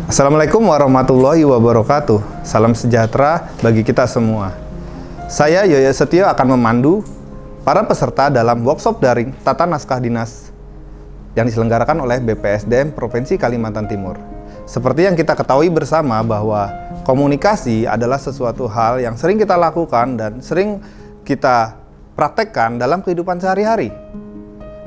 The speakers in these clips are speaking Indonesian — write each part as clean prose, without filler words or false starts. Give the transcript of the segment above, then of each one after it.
Assalamualaikum warahmatullahi wabarakatuh. Salam sejahtera bagi kita semua. Saya Yoyo Setio akan memandu para peserta dalam workshop daring Tata Naskah Dinas yang diselenggarakan oleh BPSDM Provinsi Kalimantan Timur. Seperti yang kita ketahui bersama bahwa komunikasi adalah sesuatu hal yang sering kita lakukan dan sering kita praktekkan dalam kehidupan sehari-hari.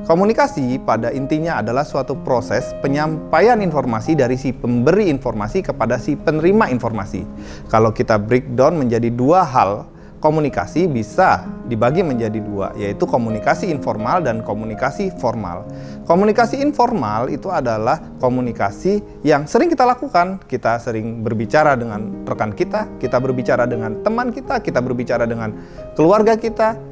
Komunikasi pada intinya adalah suatu proses penyampaian informasi dari si pemberi informasi kepada si penerima informasi. Kalau kita breakdown menjadi dua hal, komunikasi bisa dibagi menjadi dua, yaitu komunikasi informal dan komunikasi formal. Komunikasi informal itu adalah komunikasi yang sering kita lakukan. Kita sering berbicara dengan rekan kita berbicara dengan teman kita berbicara dengan keluarga kita,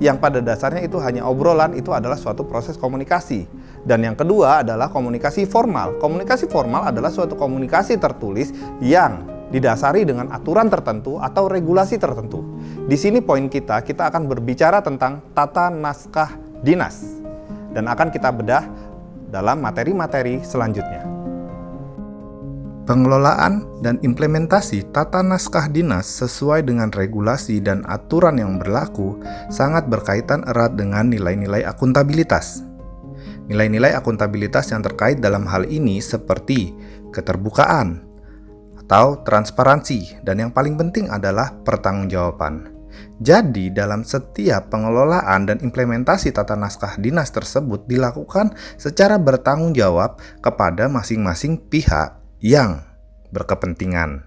yang pada dasarnya itu hanya obrolan. Itu adalah suatu proses komunikasi. Dan yang kedua adalah komunikasi formal. Komunikasi formal adalah suatu komunikasi tertulis yang didasari dengan aturan tertentu atau regulasi tertentu. Di sini poin kita akan berbicara tentang tata naskah dinas dan akan kita bedah dalam materi-materi selanjutnya. Pengelolaan dan implementasi tata naskah dinas sesuai dengan regulasi dan aturan yang berlaku sangat berkaitan erat dengan nilai-nilai akuntabilitas. Nilai-nilai akuntabilitas yang terkait dalam hal ini seperti keterbukaan atau transparansi, dan yang paling penting adalah pertanggungjawaban. Jadi, dalam setiap pengelolaan dan implementasi tata naskah dinas tersebut dilakukan secara bertanggung jawab kepada masing-masing pihak yang berkepentingan.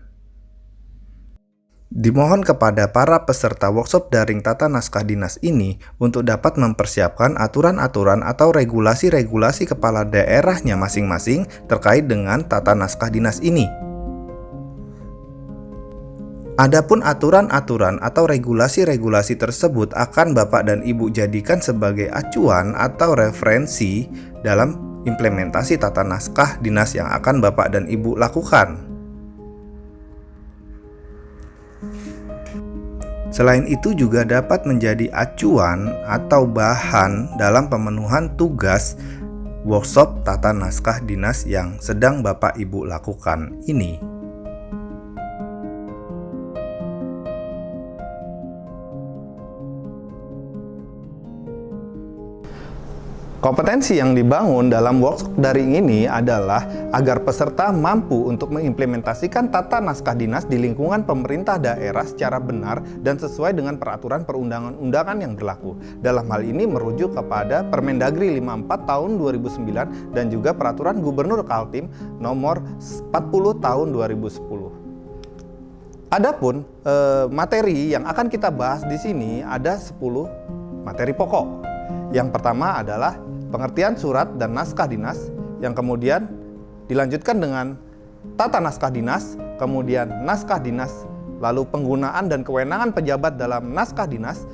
Dimohon kepada para peserta workshop daring tata naskah dinas ini untuk dapat mempersiapkan aturan-aturan atau regulasi-regulasi kepala daerahnya masing-masing terkait dengan tata naskah dinas ini. Adapun aturan-aturan atau regulasi-regulasi tersebut akan Bapak dan Ibu jadikan sebagai acuan atau referensi dalam implementasi tata naskah dinas yang akan Bapak dan Ibu lakukan. Selain itu juga dapat menjadi acuan atau bahan dalam pemenuhan tugas workshop tata naskah dinas yang sedang Bapak Ibu lakukan ini. Kompetensi yang dibangun dalam workshop daring ini adalah agar peserta mampu untuk mengimplementasikan tata naskah dinas di lingkungan pemerintah daerah secara benar dan sesuai dengan peraturan perundang-undangan yang berlaku. Dalam hal ini merujuk kepada Permendagri 54 tahun 2009 dan juga Peraturan Gubernur Kaltim nomor 40 tahun 2010. Adapun materi yang akan kita bahas di sini ada 10 materi pokok. Yang pertama adalah pengertian surat dan naskah dinas, yang kemudian dilanjutkan dengan tata naskah dinas, kemudian naskah dinas, lalu penggunaan dan kewenangan pejabat dalam naskah dinas,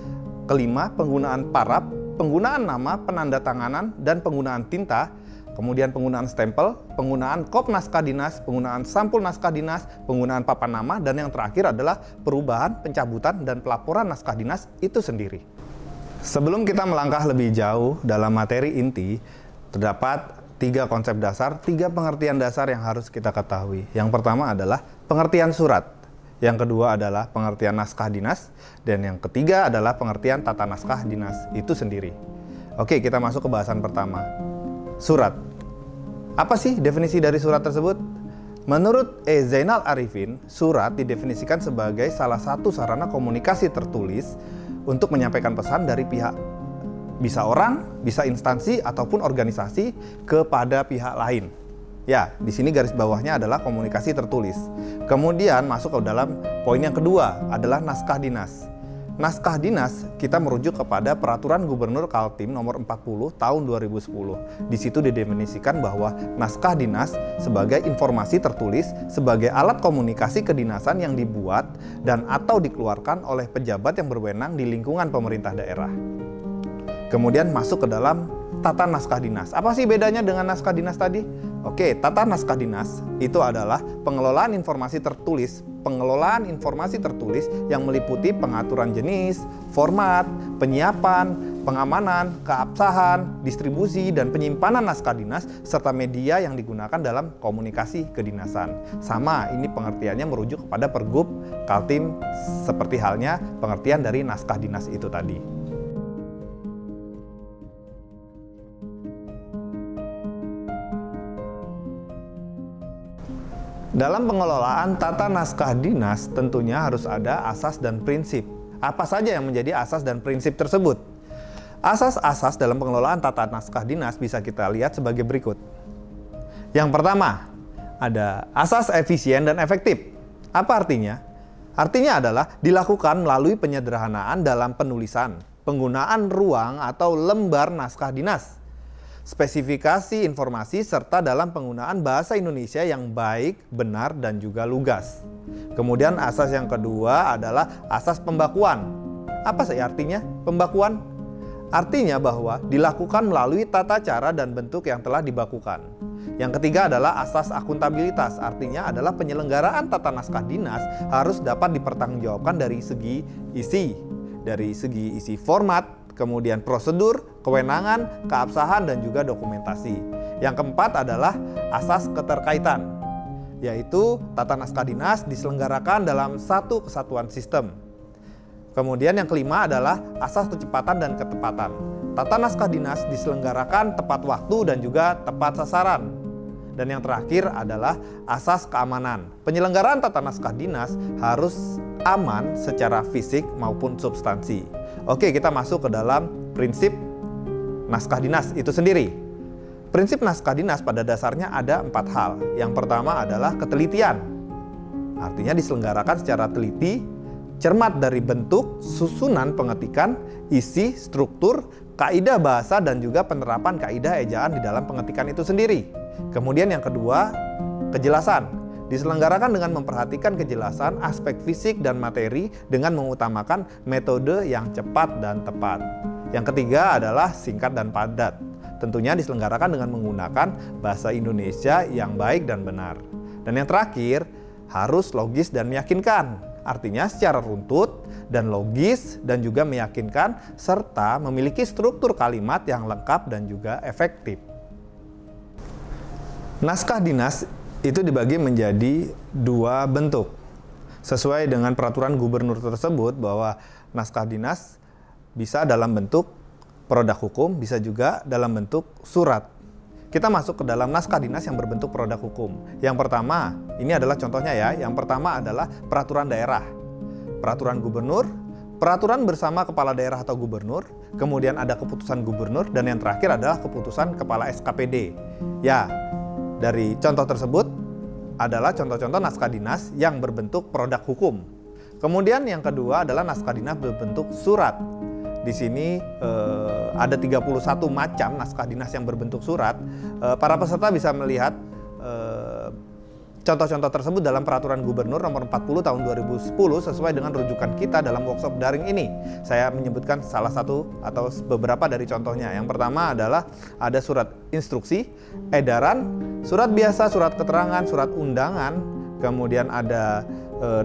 kelima penggunaan paraf, penggunaan nama, penandatanganan, dan penggunaan tinta, kemudian penggunaan stempel, penggunaan kop naskah dinas, penggunaan sampul naskah dinas, penggunaan papan nama, dan yang terakhir adalah perubahan, pencabutan, dan pelaporan naskah dinas itu sendiri. Sebelum kita melangkah lebih jauh dalam materi inti, terdapat 3 konsep dasar, 3 pengertian dasar yang harus kita ketahui. Yang pertama adalah pengertian surat, yang kedua adalah pengertian naskah dinas, dan yang ketiga adalah pengertian tata naskah dinas itu sendiri. Oke, kita masuk ke bahasan pertama. Surat. Apa sih definisi dari surat tersebut? Menurut Zainal Arifin, surat didefinisikan sebagai salah satu sarana komunikasi tertulis untuk menyampaikan pesan dari pihak, bisa orang, bisa instansi ataupun organisasi kepada pihak lain. Ya, di sini garis bawahnya adalah komunikasi tertulis. Kemudian masuk ke dalam poin yang kedua adalah naskah dinas. Naskah dinas kita merujuk kepada Peraturan Gubernur Kaltim nomor 40 tahun 2010. Di situ didefinisikan bahwa naskah dinas sebagai informasi tertulis sebagai alat komunikasi kedinasan yang dibuat dan atau dikeluarkan oleh pejabat yang berwenang di lingkungan pemerintah daerah. Kemudian masuk ke dalam tata naskah dinas. Apa sih bedanya dengan naskah dinas tadi? Oke, tata naskah dinas itu adalah pengelolaan informasi tertulis. Pengelolaan informasi tertulis yang meliputi pengaturan jenis, format, penyiapan, pengamanan, keabsahan, distribusi, dan penyimpanan naskah dinas, serta media yang digunakan dalam komunikasi kedinasan. Sama, ini pengertiannya merujuk kepada Pergub Kaltim seperti halnya pengertian dari naskah dinas itu tadi. Dalam pengelolaan tata naskah dinas tentunya harus ada asas dan prinsip. Apa saja yang menjadi asas dan prinsip tersebut? Asas-asas dalam pengelolaan tata naskah dinas bisa kita lihat sebagai berikut. Yang pertama, ada asas efisien dan efektif. Apa artinya? Artinya adalah dilakukan melalui penyederhanaan dalam penulisan, penggunaan ruang atau lembar naskah dinas, spesifikasi informasi, serta dalam penggunaan bahasa Indonesia yang baik, benar, dan juga lugas. Kemudian asas yang kedua adalah asas pembakuan. Apa sih artinya pembakuan? Artinya bahwa dilakukan melalui tata cara dan bentuk yang telah dibakukan. Yang ketiga adalah asas akuntabilitas. Artinya adalah penyelenggaraan tata naskah dinas harus dapat dipertanggungjawabkan dari segi isi format, kemudian prosedur, kewenangan, keabsahan, dan juga dokumentasi. Yang keempat adalah asas keterkaitan, yaitu tata naskah dinas diselenggarakan dalam satu kesatuan sistem. Kemudian yang kelima adalah asas kecepatan dan ketepatan. Tata naskah dinas diselenggarakan tepat waktu dan juga tepat sasaran. Dan yang terakhir adalah asas keamanan. Penyelenggaraan tata naskah dinas harus aman secara fisik maupun substansi. Oke, kita masuk ke dalam prinsip naskah dinas itu sendiri. Prinsip naskah dinas pada dasarnya ada 4 hal. Yang pertama adalah ketelitian. Artinya diselenggarakan secara teliti, cermat dari bentuk, susunan pengetikan, isi, struktur, kaidah bahasa, dan juga penerapan kaidah ejaan di dalam pengetikan itu sendiri. Kemudian yang kedua, kejelasan. Diselenggarakan dengan memperhatikan kejelasan aspek fisik dan materi dengan mengutamakan metode yang cepat dan tepat. Yang ketiga adalah singkat dan padat. Tentunya diselenggarakan dengan menggunakan bahasa Indonesia yang baik dan benar. Dan yang terakhir, harus logis dan meyakinkan. Artinya secara runtut dan logis dan juga meyakinkan serta memiliki struktur kalimat yang lengkap dan juga efektif. Naskah dinas itu dibagi menjadi 2 bentuk. Sesuai dengan peraturan gubernur tersebut bahwa naskah dinas bisa dalam bentuk produk hukum, bisa juga dalam bentuk surat. Kita masuk ke dalam naskah dinas yang berbentuk produk hukum. Yang pertama, ini adalah contohnya ya. Yang pertama adalah peraturan daerah, peraturan gubernur, peraturan bersama kepala daerah atau gubernur, kemudian ada keputusan gubernur, dan yang terakhir adalah keputusan kepala SKPD. Ya, dari contoh tersebut adalah contoh-contoh naskah dinas yang berbentuk produk hukum. Kemudian yang kedua adalah naskah dinas berbentuk surat. Di sini ada 31 macam naskah dinas yang berbentuk surat. Para peserta bisa melihat contoh-contoh tersebut dalam Peraturan Gubernur Nomor 40 Tahun 2010 sesuai dengan rujukan kita dalam workshop daring ini. Saya menyebutkan salah satu atau beberapa dari contohnya. Yang pertama adalah ada surat instruksi, edaran, surat biasa, surat keterangan, surat undangan, kemudian ada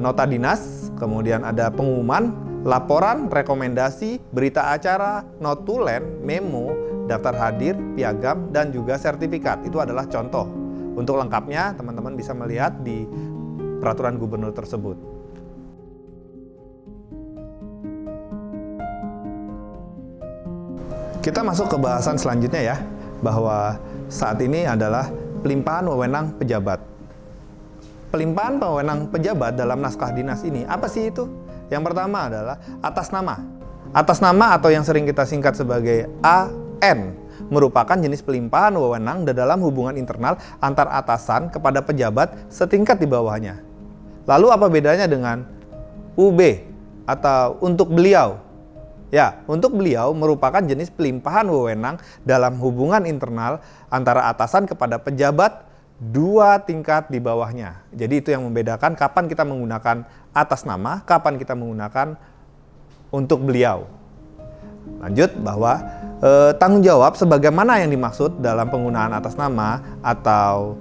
nota dinas, kemudian ada pengumuman, laporan, rekomendasi, berita acara, notulen, memo, daftar hadir, piagam, dan juga sertifikat. Itu adalah contoh. Untuk lengkapnya, teman-teman bisa melihat di peraturan gubernur tersebut. Kita masuk ke bahasan selanjutnya ya, bahwa saat ini adalah pelimpahan wewenang pejabat. Pelimpahan wewenang pejabat dalam naskah dinas ini, apa sih itu? Yang pertama adalah atas nama. Atas nama atau yang sering kita singkat sebagai AN merupakan jenis pelimpahan wewenang dalam hubungan internal antar atasan kepada pejabat setingkat di bawahnya. Lalu apa bedanya dengan UB atau untuk beliau? Ya, untuk beliau merupakan jenis pelimpahan wewenang dalam hubungan internal antara atasan kepada pejabat 2 tingkat di bawahnya. Jadi itu yang membedakan kapan kita menggunakan atas nama, kapan kita menggunakan untuk beliau. Lanjut bahwa tanggung jawab sebagaimana yang dimaksud dalam penggunaan atas nama atau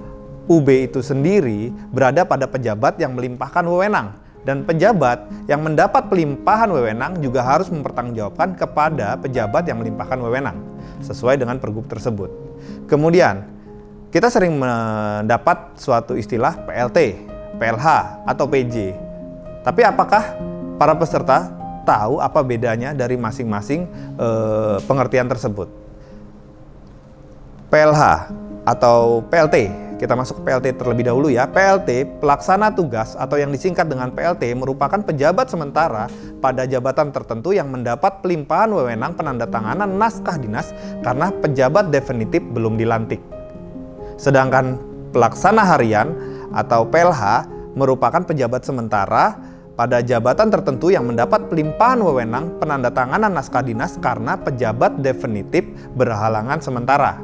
UB itu sendiri berada pada pejabat yang melimpahkan wewenang Dan pejabat yang mendapat pelimpahan wewenang juga harus mempertanggungjawabkan kepada pejabat yang melimpahkan wewenang sesuai dengan pergub tersebut. Kemudian, kita sering mendapat suatu istilah PLT, PLH, atau PJ. Tapi apakah para peserta tahu apa bedanya dari masing-masing pengertian tersebut? PLH atau PLT. Kita masuk ke PLT terlebih dahulu ya. PLT, pelaksana tugas atau yang disingkat dengan PLT, merupakan pejabat sementara pada jabatan tertentu yang mendapat pelimpahan wewenang penandatanganan naskah dinas karena pejabat definitif belum dilantik. Sedangkan pelaksana harian atau PLH merupakan pejabat sementara pada jabatan tertentu yang mendapat pelimpahan wewenang penandatanganan naskah dinas karena pejabat definitif berhalangan sementara.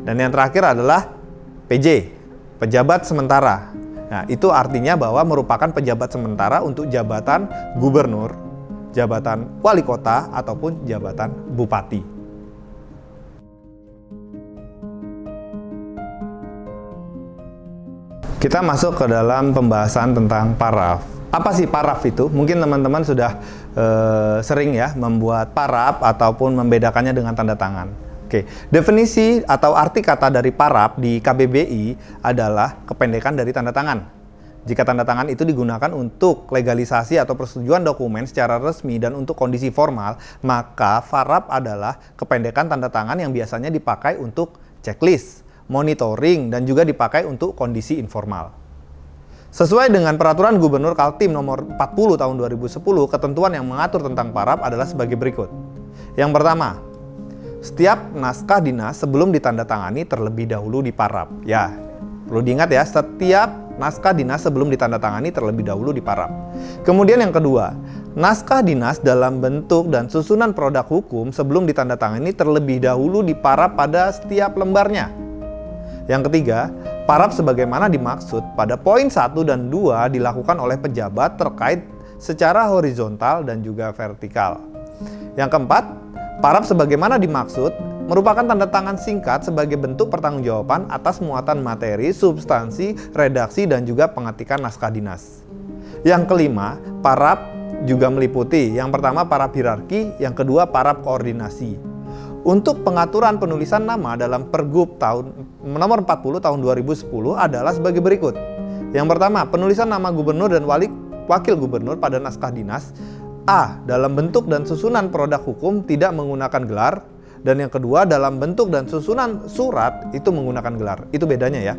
Dan yang terakhir adalah PJ, pejabat sementara. Nah, itu artinya bahwa merupakan pejabat sementara untuk jabatan gubernur, jabatan wali kota, ataupun jabatan bupati. Kita masuk ke dalam pembahasan tentang paraf. Apa sih paraf itu? Mungkin teman-teman sudah sering ya membuat paraf ataupun membedakannya dengan tanda tangan. Oke, definisi atau arti kata dari paraf di KBBI adalah kependekan dari tanda tangan. Jika tanda tangan itu digunakan untuk legalisasi atau persetujuan dokumen secara resmi dan untuk kondisi formal, maka paraf adalah kependekan tanda tangan yang biasanya dipakai untuk checklist, monitoring, dan juga dipakai untuk kondisi informal. Sesuai dengan Peraturan Gubernur Kaltim nomor 40 tahun 2010, ketentuan yang mengatur tentang paraf adalah sebagai berikut. Yang pertama, setiap naskah dinas sebelum ditandatangani terlebih dahulu diparaf. Ya, perlu diingat ya, setiap naskah dinas sebelum ditandatangani terlebih dahulu diparaf. Kemudian yang kedua, naskah dinas dalam bentuk dan susunan produk hukum sebelum ditandatangani terlebih dahulu diparaf pada setiap lembarnya. Yang ketiga, paraf sebagaimana dimaksud pada poin 1 dan 2 dilakukan oleh pejabat terkait secara horizontal dan juga vertikal. Yang keempat, paraf sebagaimana dimaksud merupakan tanda tangan singkat sebagai bentuk pertanggungjawaban atas muatan materi, substansi, redaksi, dan juga pengetikan naskah dinas. Yang kelima, paraf juga meliputi yang pertama paraf hierarki, yang kedua paraf koordinasi. Untuk pengaturan penulisan nama dalam Pergub nomor 40 tahun 2010 adalah sebagai berikut. Yang pertama, penulisan nama gubernur dan wakil gubernur pada naskah dinas A. Dalam bentuk dan susunan produk hukum tidak menggunakan gelar. Dan yang kedua, dalam bentuk dan susunan surat itu menggunakan gelar. Itu bedanya ya.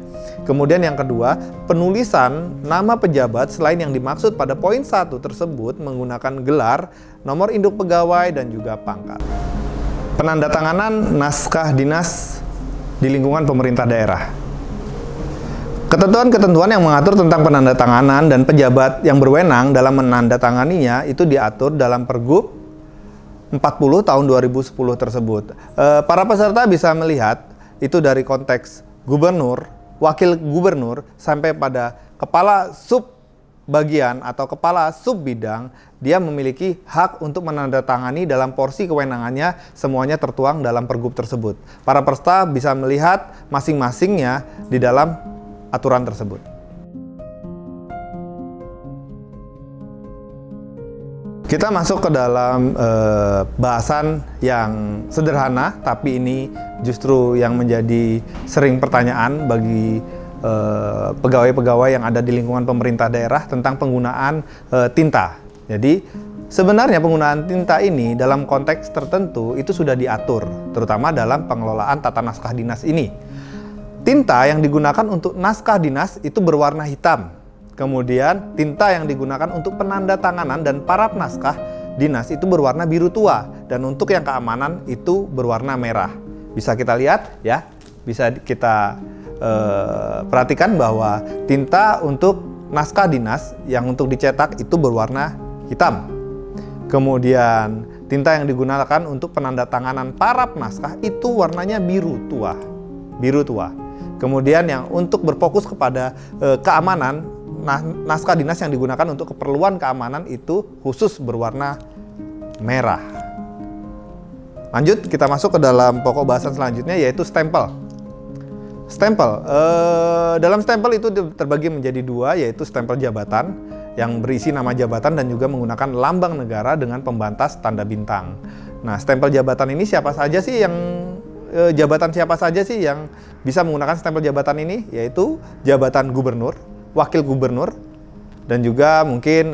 Kemudian yang kedua, penulisan nama pejabat selain yang dimaksud pada poin 1 tersebut menggunakan gelar, nomor induk pegawai, dan juga pangkat. Penandatanganan naskah dinas di lingkungan pemerintah daerah. Ketentuan-ketentuan yang mengatur tentang penandatanganan dan pejabat yang berwenang dalam menandatanganinya itu diatur dalam Pergub 40 tahun 2010 tersebut. Para peserta bisa melihat itu dari konteks gubernur, wakil gubernur, sampai pada kepala sub bagian atau kepala sub bidang, dia memiliki hak untuk menandatangani dalam porsi kewenangannya, semuanya tertuang dalam Pergub tersebut. Para peserta bisa melihat masing-masingnya di dalam aturan tersebut. Kita masuk ke dalam bahasan yang sederhana, tapi ini justru yang menjadi sering pertanyaan bagi pegawai-pegawai yang ada di lingkungan pemerintah daerah tentang penggunaan tinta. Jadi sebenarnya penggunaan tinta ini dalam konteks tertentu itu sudah diatur, terutama dalam pengelolaan tata naskah dinas ini. Tinta yang digunakan untuk naskah dinas itu berwarna hitam. Kemudian tinta yang digunakan untuk penandatanganan dan paraf naskah dinas itu berwarna biru tua, dan untuk yang keamanan itu berwarna merah. Bisa kita lihat ya, bisa kita perhatikan bahwa tinta untuk naskah dinas yang untuk dicetak itu berwarna hitam. Kemudian tinta yang digunakan untuk penandatanganan paraf naskah itu warnanya biru tua. Kemudian yang untuk berfokus kepada keamanan, naskah dinas yang digunakan untuk keperluan keamanan itu khusus berwarna merah. Lanjut, kita masuk ke dalam pokok bahasan selanjutnya, yaitu stempel. Stempel, dalam stempel itu terbagi menjadi dua, yaitu stempel jabatan yang berisi nama jabatan dan juga menggunakan lambang negara dengan pembatas tanda bintang. Nah, stempel jabatan ini siapa saja sih yang bisa menggunakan stempel jabatan ini? Yaitu jabatan gubernur, wakil gubernur, dan juga mungkin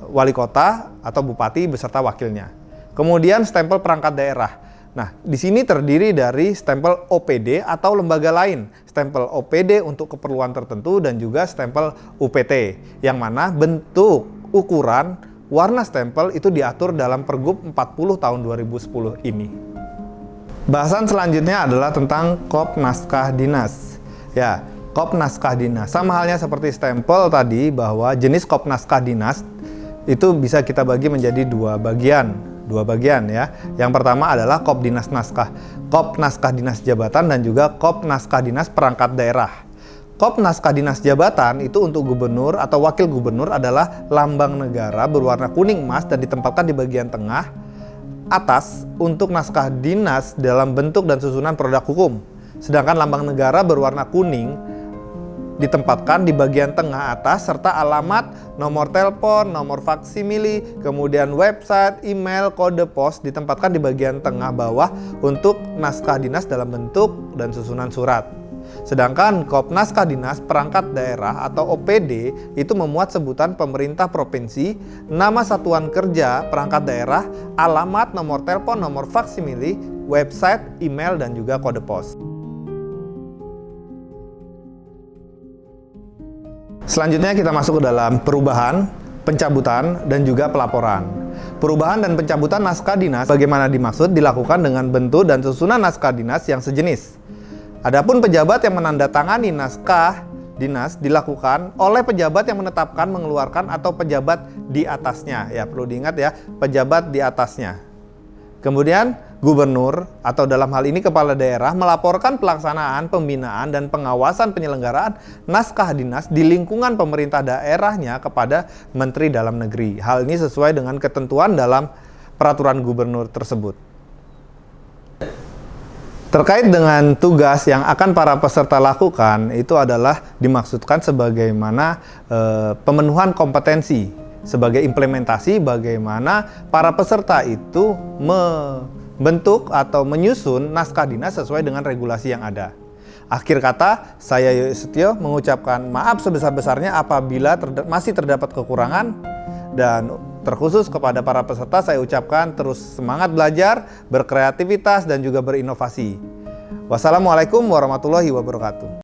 wali kota atau bupati beserta wakilnya. Kemudian stempel perangkat daerah. Nah, di sini terdiri dari stempel OPD atau lembaga lain, stempel OPD untuk keperluan tertentu dan juga stempel UPT, yang mana bentuk, ukuran, warna stempel itu diatur dalam Pergub 40 tahun 2010 ini. Bahasan selanjutnya adalah tentang kop naskah dinas. Ya, kop naskah dinas. Sama halnya seperti stempel tadi, bahwa jenis kop naskah dinas itu bisa kita bagi menjadi dua bagian ya. Yang pertama adalah kop dinas naskah, kop naskah dinas jabatan dan juga kop naskah dinas perangkat daerah. Kop naskah dinas jabatan itu untuk gubernur atau wakil gubernur adalah lambang negara berwarna kuning emas dan ditempatkan di bagian tengah atas untuk naskah dinas dalam bentuk dan susunan produk hukum. Sedangkan lambang negara berwarna kuning ditempatkan di bagian tengah atas serta alamat, nomor telepon, nomor faksimili, kemudian website, email, kode pos ditempatkan di bagian tengah bawah untuk naskah dinas dalam bentuk dan susunan surat. Sedangkan kop naskah dinas perangkat daerah atau OPD itu memuat sebutan pemerintah provinsi, nama satuan kerja perangkat daerah, alamat, nomor telepon, nomor faksimili, website, email, dan juga kode pos. Selanjutnya kita masuk ke dalam perubahan, pencabutan, dan juga pelaporan. Perubahan dan pencabutan naskah dinas bagaimana dimaksud dilakukan dengan bentuk dan susunan naskah dinas yang sejenis. Adapun pejabat yang menandatangani naskah dinas dilakukan oleh pejabat yang menetapkan, mengeluarkan, atau pejabat di atasnya. Ya, perlu diingat ya, pejabat di atasnya. Kemudian gubernur atau dalam hal ini kepala daerah melaporkan pelaksanaan, pembinaan, dan pengawasan penyelenggaraan naskah dinas di lingkungan pemerintah daerahnya kepada Menteri Dalam Negeri. Hal ini sesuai dengan ketentuan dalam peraturan gubernur tersebut. Terkait dengan tugas yang akan para peserta lakukan, itu adalah dimaksudkan sebagaimana pemenuhan kompetensi sebagai implementasi bagaimana para peserta itu membentuk atau menyusun naskah dinas sesuai dengan regulasi yang ada. Akhir kata, saya Yoyo Setio mengucapkan maaf sebesar-besarnya apabila masih terdapat kekurangan, dan terkhusus kepada para peserta saya ucapkan terus semangat belajar, berkreativitas, dan juga berinovasi. Wassalamualaikum warahmatullahi wabarakatuh.